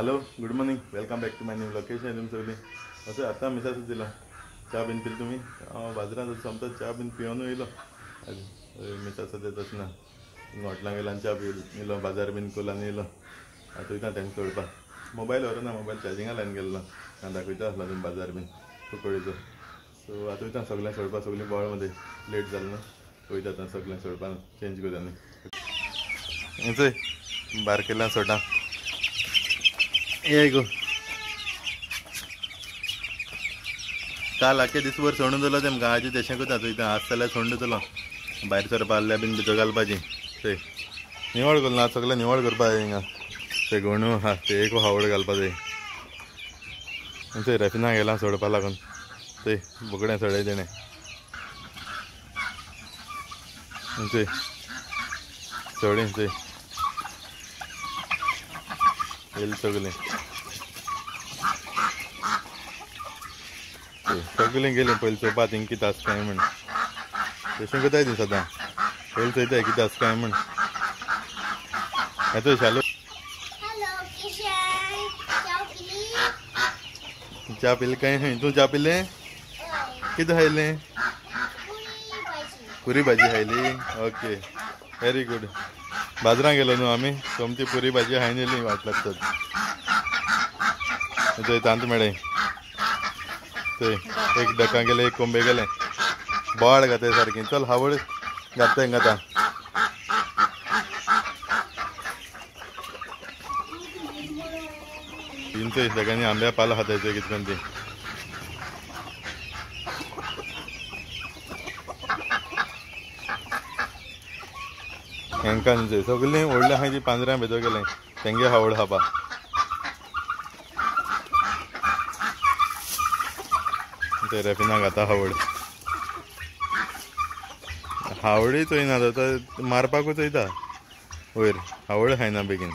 Hello good morning welcome back to my new location तुम सगळी असं आता मिसाच दिला चा बीन पिल तुम्ही बाजारात समजा चा बीन पिवन येयलो मिसा सद्या तसना हॉटलां गेला चा पिलो बाजार बीन कोलान येयलो आतां वयता तेंका सोडपा मोबायल व्हरना मोबायल चार्जिंगा लायन गेल्लो आनी दाखयता आसलो तुमी बाजार बीन कुंकळीचो सो आतां वयता सगळ्यांक सोडपा सगळीं बोवाळ मध्ये लेट जालें न्हू वयता आतां सगळ्यांक सोडपा चेंज करूं आनी चोय बारकेल्ल्यान सोडा ये गो काल आख्खे दिसभर सोडून दवरलो तेमकां आजी तेशें कोता थंय आज जाल्यार सोडून दितलो भायर सरपा आहल्या बीन भितर घालपाची थंय निवळ करना सगळें निवळ करपा जाय हिंगा ते गणू आहा ते एक हावड घालपा जाय थंय रेफिना गेला सोडपा लागून थंय बोकड्यां सोडय तेणें थंय सोडीं थंय येयली सगळीं सगळीं गेलीं पयलीं चोवपा थिंग कितें आसा काय म्हण तशें कोताय ती सदां पयलीं चोयताय कितें आसा काय म्हण येतोय शालू च्या पिली काय तूं च्या पिलें कितें खायलें पुरी भाजी खायली ओके वेरी गुड बाजारांत गेलो न्हू आमी सोमती पुरी भाजी खायन येयली वाट लागतात थंय तांत मेळ्ळें थंय एक डकां गेलें एक कोंबे गेलें बोवाळ घाताय सारकीं चल हावळ घालता हिंगा आतां तीन थंय सगळ्यांनी आंब्या पालो खातायचो कितें करून ती हेंकां न्हू सगळीं व्हडलीं आहाय ती पांजऱ्यां भितर गेलें तेंगे हावड खावपा ते रेफिना घाता हावड हावडूय चोयना तो मारपाकूच वयता वयर हावड खायना बेगीन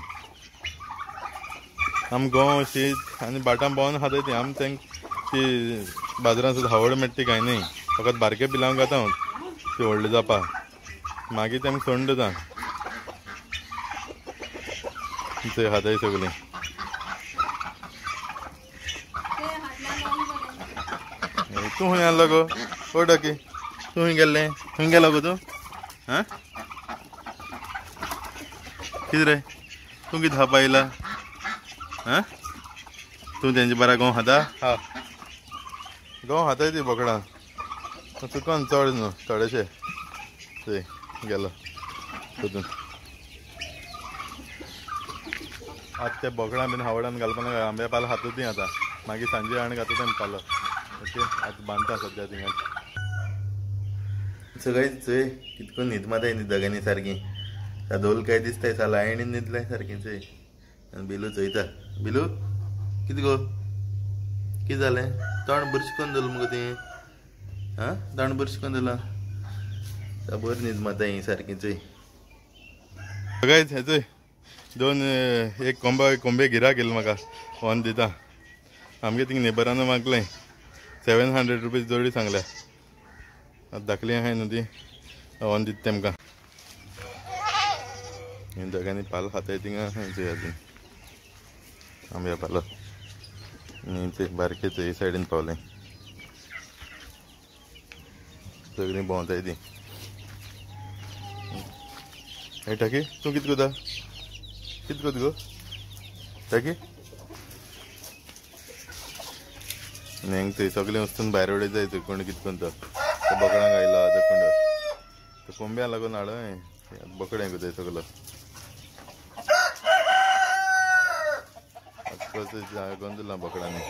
आमी गोव शीत आनी भाटां भोंवन खाताय ती आमी तेंक ती बाजारांत सुद्दां हावड मेळटा ती खायनाय फकत बारके पिलांक घाता हांव ती व्हडली जावपा मागीर तेंकां सोडून दिता थंय खाताय सगळीं तूं खंय आहलो गो ओ डकी तूं खंय गेल्लें खंय गेलो गो तूं आं कितें रे तूं कितें खावपा येयला आं तूं तेंचे बारा गंव खाता हा गंव खाताय ती बोकडां चुकोन चड न्हू थोडेशे थंय गेलो तितून आतां ते बोकडां बीन हावडान घालपाक आंब्या पालो खाता ती आतां मागीर सांजे आनी घाता तें पालो ओके आतां बांदता सद्या थिंगा सगळीं चोय कितको न्हीद माताय न्ही दोगांनी सारकीं सादोल काय दिसताय साला आयणीन न्हिदलाय सारकीं चोय आनी बिलू चोयता बिलू कितें गो कितें जालें तोंड बुरशें करून दवरलें मुगो तें आं तोंड बुरशें करून दवरलां बरी न्हीद माताय ही सारकीं चोय सगळें हे चोय दोन एक कोंबे गिराक येयलो म्हाका फोन दिता आमगे थिंग नेबरान मागलें 700 रुपीज जोडी सांगल्या आतां धाकली आहाय न्हू ती ओन दिता तेमकां हे दोगांनी पालो खाताय थिंगा चोय आजून आंब्या पालो आनी ते बारके चोय सायडीन पावलें सगळीं भोंवताय ती हे टाकी तूं कितें कोता कितें कोत गो टाकी हेंग थंय सगळें वचून भायर उडय जाय थंय कोण कितें करता तो बोकडांक आयला आतां कोण तो कोंब्यां लागून हाडय बोकड्यांक कोताय सगलो जागोन दिला बोकडांनी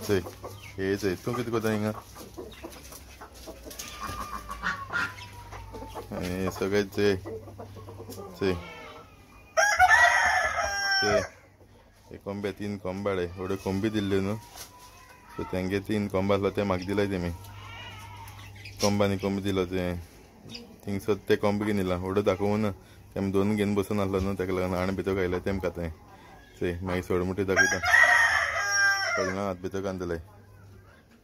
चोय हे चोय तूं कितें कोता हिंगा हे सगळे चोय चोय चोय हे कोंबे 3 कोंबे हाडे व्हडल्यो कोंबी दिल्ल्यो न्हू सो तेंगे 3 कोंबो आसलो ते म्हाका दिलाय तेमी कोंबांनी कोंबी दिलो ते थिंगसर ते कोंबे घेवन येयला व्हडलो दाखोवन तेम 2 घेवन बसून आसलो न्हू तेका लागून आनी भितर घायले तेम खाताय चोय मागीर सोडमुटी दाखयता सोडना हात भितर घालतले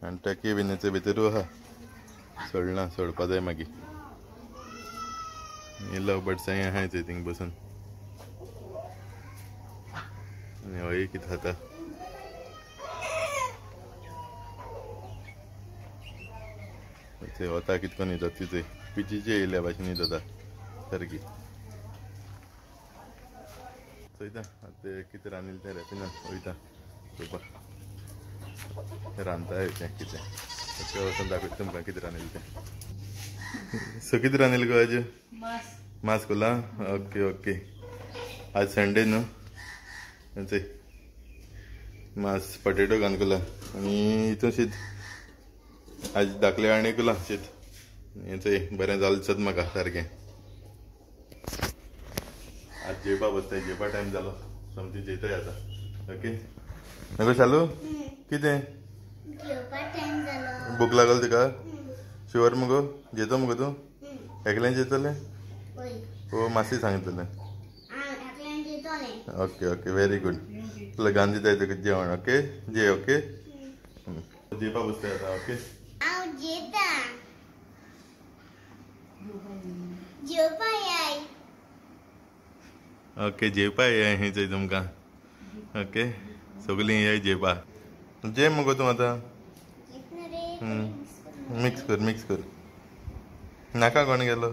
आनी टॅकी बीन ते भितरूच आहा सोडना सोडपा जाय मागीर लव बर्ड्स आहाय ते थिंग बसून आनी हय कितें खाता वता कितको न्हिदता तिचे पिचीचे येयल्या भाशेन न्हिदता सारकी चयता ते कितें रांदिल्लें तें रेपिना वयता पळोवपा रांदता तें कितें वचून दाखयता तुमकां कितें रांदिल्लें तें सो कितें रांदिल्लें गो आज मास कोला ओके ओके आज संडे न्हू चय मास पोटेटो घालून कोला आनी हितून शीत आज धाकले आनी कोला शीत चय बरें जालें दिसता म्हाका सारकें आज जेवपा बसताय जेवपा टायम जालो समथी जेयताय आतां ओके नको शालू कितें भूक लागल तुका शुअर मुगो जेतो मुगो तूं एकल्यान जेतलें ओ मासी सांगितलें ओके ओके वेरी गुड तुला घान दिताय तुका जेवण ओके जे ओके जेवपा बसताय आतां ओके ओके जेवपा येया हें चोय तुमकां ओके सगलीं येया जेवपा जे मुगो तूं आतां मिक्स कर नाका कोण गेलो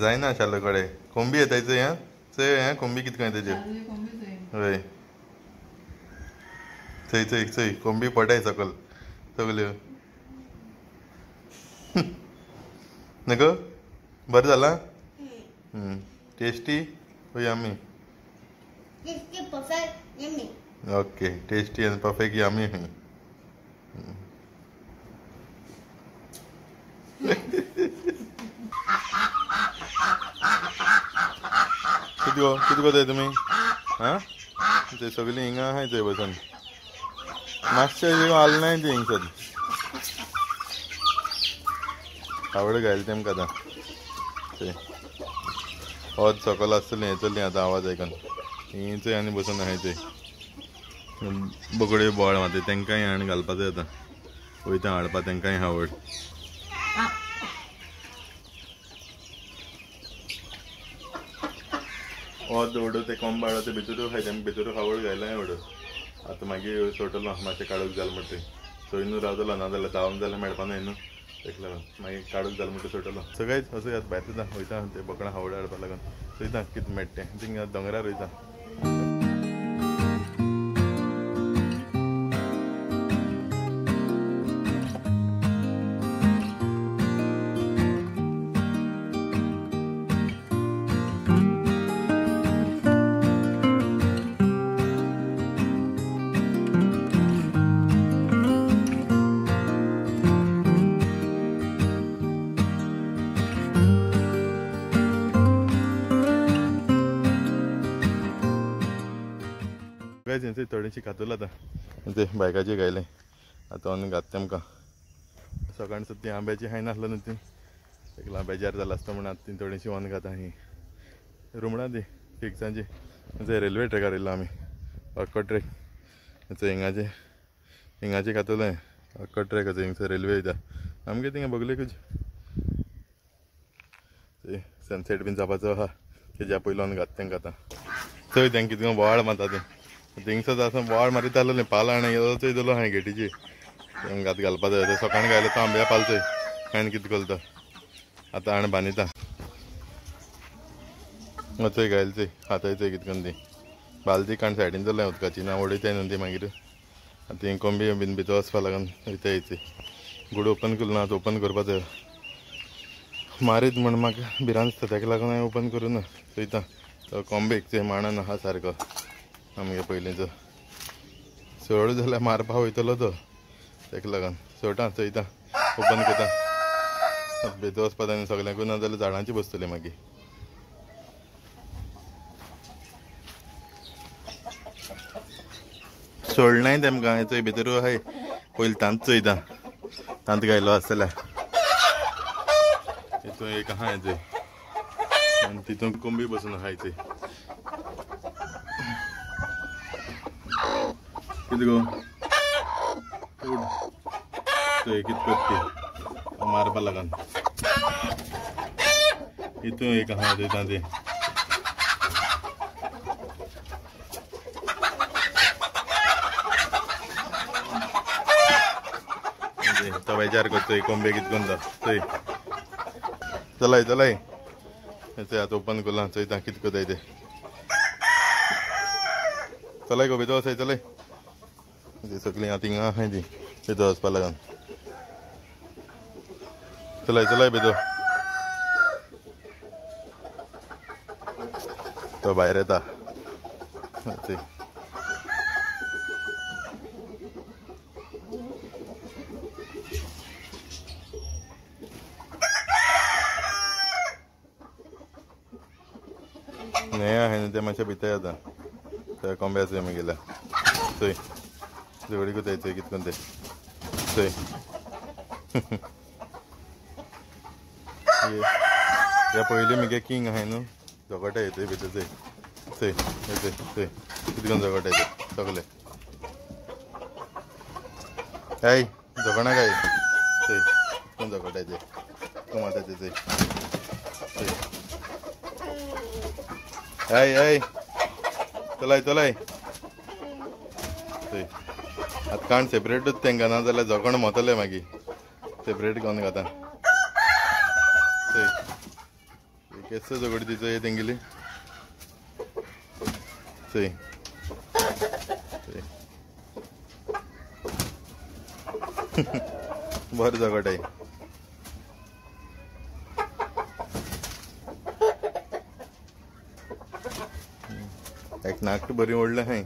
जायना शालो कडे कोंबी येताय चोय हें चोय हें कोंबी कितको येता तेजेर हय चय चय चय कोंबी पडाय सकल सगल्यो नको बरें जाला tasty oh yummy okay tasty and perfect yummy किती कोताय तुमी हां ते सगळीं हिंगा आहाय थंय बसून मातशें जेव आलें नाय तें हिंगसर आवड घायल तेमकां आतां तें होच सकल आसतलें हें चली आतां आवाज आयकून ही चोय आनी बसून आहाय थंय बोकड्यो बोवाळ मारताय तेंकांय हाण घालपा जाय आतां वयता हाडपा तेंकांय आवड हो दवडो ते कोंबाळो ते भितर खाय तेम भितर आवड घायलाय आवड आतां मागीर सोडटलो मातशें काडूक जालें म्हणटा सोयनू रावतलो नाजाल्यार धांवन जाल्यार मेळपा न्हय न्हू तेका लागून मागीर काडूक जालें म्हणटा सोडटलो सगळेंच असो येता भायर येता वयता ते बोकडां आवड हाडपा लागून चोयता कितें मेळटा तें थिंगा दोंगरार वयता तेंचो थोडीशी खातलो आतां ते बायकाचे गायले आतां ऑन घात तेमकां सकाळ सुद्दां ती आंब्याची हाय नासलो न्हू ती तेका बेजार जाला आसता म्हण आतां ती थोडीशी ऑन घाता ही रुमणां ती फिक्सांची ते रेल्वे ट्रॅकार येयलो आमी अक्को ट्रॅक हिंगाचे खातलो हें अक्को ट्रॅक आसा हिंगसर रेल्वे वयता आमगे थिंगा बगलेकूच ते सनसेट बीन जावपाचो आहा तेज्या पयलो ऑन घात तेंकां आतां चोय तेंकां कितें बोवाळ मारता तें थिंगसर आसा बोवाळ मारीता आसलो पाल हाण येलो चोय जालो हांवें गेटीची घात घालपा जाय ते सकाळीं घायलो तो आंब्या पाल चोय हांवें कितें करता आतां हाण बांदिता चोय घायल चोय हाताय चोय कितें करून ती बालदी काण सायडीन जालें उदकाची ना उडयताय न्हू ती मागीर आतां ही कोंबी बीन भितर वचपा लागून वयता येयची गूड ओपन केलो ना आतां ओपन करपा जाय मारीत म्हण म्हाका भिरांत दिसता तेका लागून हांवें ओपन करूं ना चोयता तो कोंबेक चोय मांडन आहा सारको आमगे पयलींचो सोड जाल्यार मारपा वयतलो तो तेका लागून सोडटा चोयता ओपन करता भितर वचपा जाय सगल्यांकूय ना जाल्यार झाडांची बसतली मागीर सोडनाय तेमकां चोय भितर आहाय पयलीं तांत चोयता तांत गायलो आसतल्यार हितून एक आहा चोय आनी तितून कोंबी बसून आहाय चोय किती गो ते कितपत ती मारपा लागन इथून एक हा देता ते तो विचार करतोय कोंबे कितकोन जाय चलाय चलाय ते आता ओपन केला चयता कितको जाय ते चलाय गो भितर वसाय चलाय ती सगळी आतां हिंगा आहाय ती भितर वचपा लागन चलाय चलाय भितर तो भायर येता नाही आहे ना ते मातशें भितर येता त्या कोंब्याचो गेल्या थंय जोडी कोतायचंय कितकोन ते थंय ह्या पयलीं मगे किंग आहाय न्हू झगोटा येतोय भितर थंय थंय येतोय थंय कितकोन झगोटा येतोय सगळे काय झगोणा काय थंय कितकोन झगोटा येतोय माता थंय हाय हाय चलाय चलाय आतां काण सेपरेटूच तेंकां ना जाल्यार झगोण मोतले मागीर सेपरेट घेवन घाता केस झगडी ती चोय तेंगेली चोय बरें झगोटाय एक नाकट बरी ओडलें हाय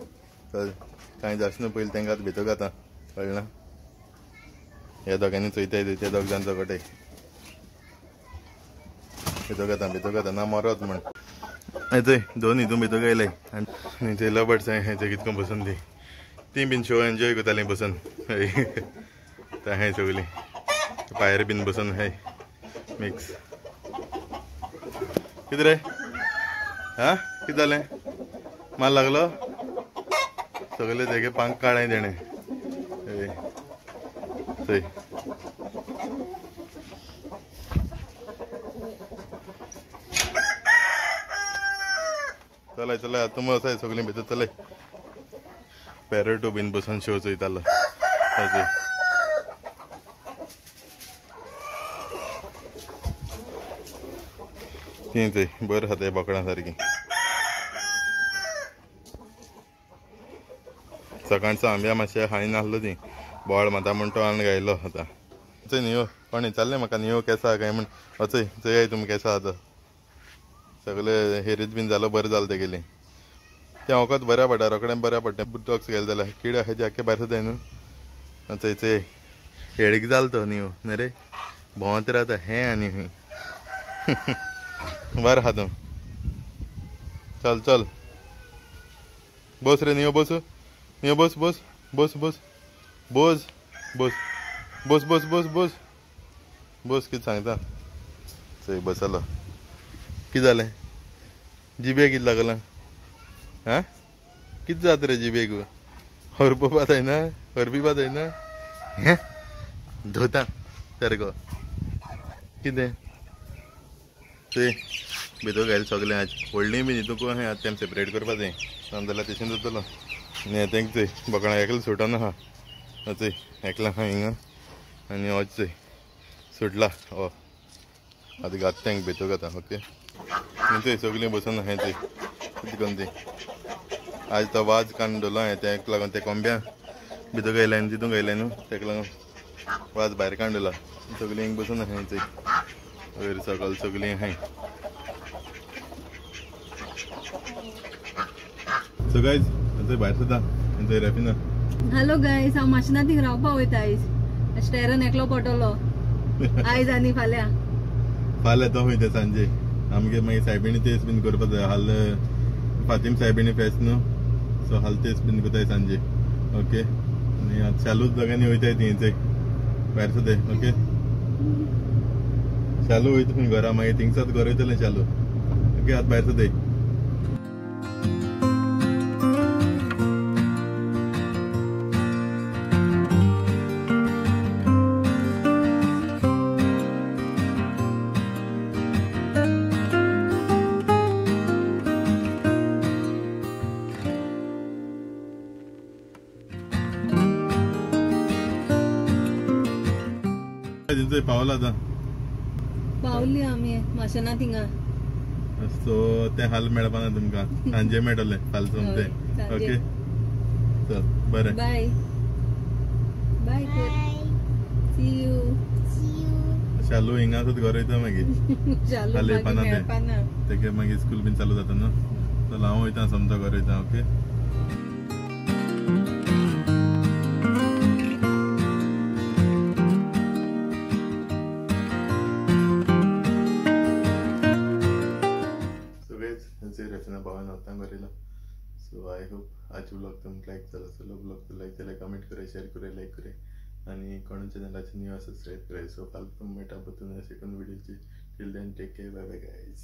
कांय जाशना पयलीं तेंकां आतां भितर घाता कळना ह्या दोगांनी चोयताय ते दोग जाण झगोटाय भितर घाता ना मरत म्हण थंय दोन हितून भितर गेले आनी ते लबड्स हाय ते कितको बसून ती बीन शो एन्जॉय करतालीं बसून ते हाय सगळीं भायर बीन बसून हाय मिक्स कितें रे हा कितें जालें माल लागलो सगळे तेगे पांक काळाय तेणें थंय चलाय चलाय आतां तुम वसाय सगळीं भितर चलय पॅरटो बीन बसून शो चयतालो ती थंय बरें आसा ते बोकडां सारकीं सकाळचो आंब्या मातशें हाय नासलो ती बोवाळ माता म्हण तो आनी गायलो आतां चय न्ही कोणी चाललें म्हाका न्ही केंसां काय म्हण वचय चय तुमी केंसां आतां सगळे हेरीत बीन जालो बरें जालें तेगेलें तें वखद बऱ्या पडटा रोखडें बऱ्या पडटा बुटॉक्स गेले जाल्यार किडे आहाय ते आख्खे भायर सदाय न्हू चय चय हेडीक जालो तो न्ही न्ही रे भोंवत रावता हें आनी हूंय बरें आहा तूं चल चल बस रे न्ही बस न्ही बस बस बस बस बस बस बस बस बस बस बस कितें सांगता चय बसलो कितें जालें जिबे कितें लागलां हा कितें जाता रे जिबेक हरपा जायना हरपिपा जायना हें धोता सारको कितें ते भितर घायल सगलें आज व्हडलीं बीन हितूंक हाय आतां तें सेपरेट करपा जाय नाजाल्यार तशें जातलो आनी तेंक चोय बोकडां एकलो सुटना आहा चोय एकलो आहा हिंगा आनी हो चोय सुटला हो आतां घात तेंक भितर घाता ओके आनी थंय सगलीं बसून आहाय थंय कितें करून ती आज तो वाज काडून दवरलो हांवें तेका लागून ते कोंब्या भितर गायल्या आनी तितून गायल्या न्हू तेका लागून वाज भायर काडून दवरला सगलीं हिंग बसून आहाय थंय वयर सकयल सगलीं आहाय सो गायज थंय भायर सदा आनी थंय रॅपिना हॅलो गायज हांव माशना थिंग रावपा वयता आयज स्टेरन एकलो पडटलो आयज आनी फाल्यां तो वयता सांजे आमगे मागीर सायबिणी तेस बीन करपा जाय हाल फातीम सायबिणी फेस्त न्हू सो हाल तेस बीन कोताय सांजे ओके आनी आतां शालूच दोगांनी वयताय ती थंय भायर सदाय ओके शालू वयता खंय घरा मागीर थिंगसात घर वयतलें शालू ओके आतां भायर सदाय थिंचो पावला आता पावली आम्ही माशना थिंगा सो ते हाल मेळपा ना तुमका सांजे मेळटले फालतू ते सांजे. ओके चल बरें बाय बाय सी यू शालू हिंगासूच घर वयता मागीर चालू खाली मागीर पाना ते. मेळपाना. तेगे मागीर स्कूल बीन चालू जाता न्हू चल हांव वयता समजा घर वयता ओके सो गाइस हंसे रचना पावन होता करेला सो आई होप आज व्लॉग तुमकां लायक जाला सो व्लॉग लायक केल्यार कमेंट कराय शेअर कराय लायक कराय आणि कोण चॅनलाचे न्यू सबस्क्राईब कराय सो फालतू मेळटा परतून सेकंड व्हिडिओची till then take care bye bye guys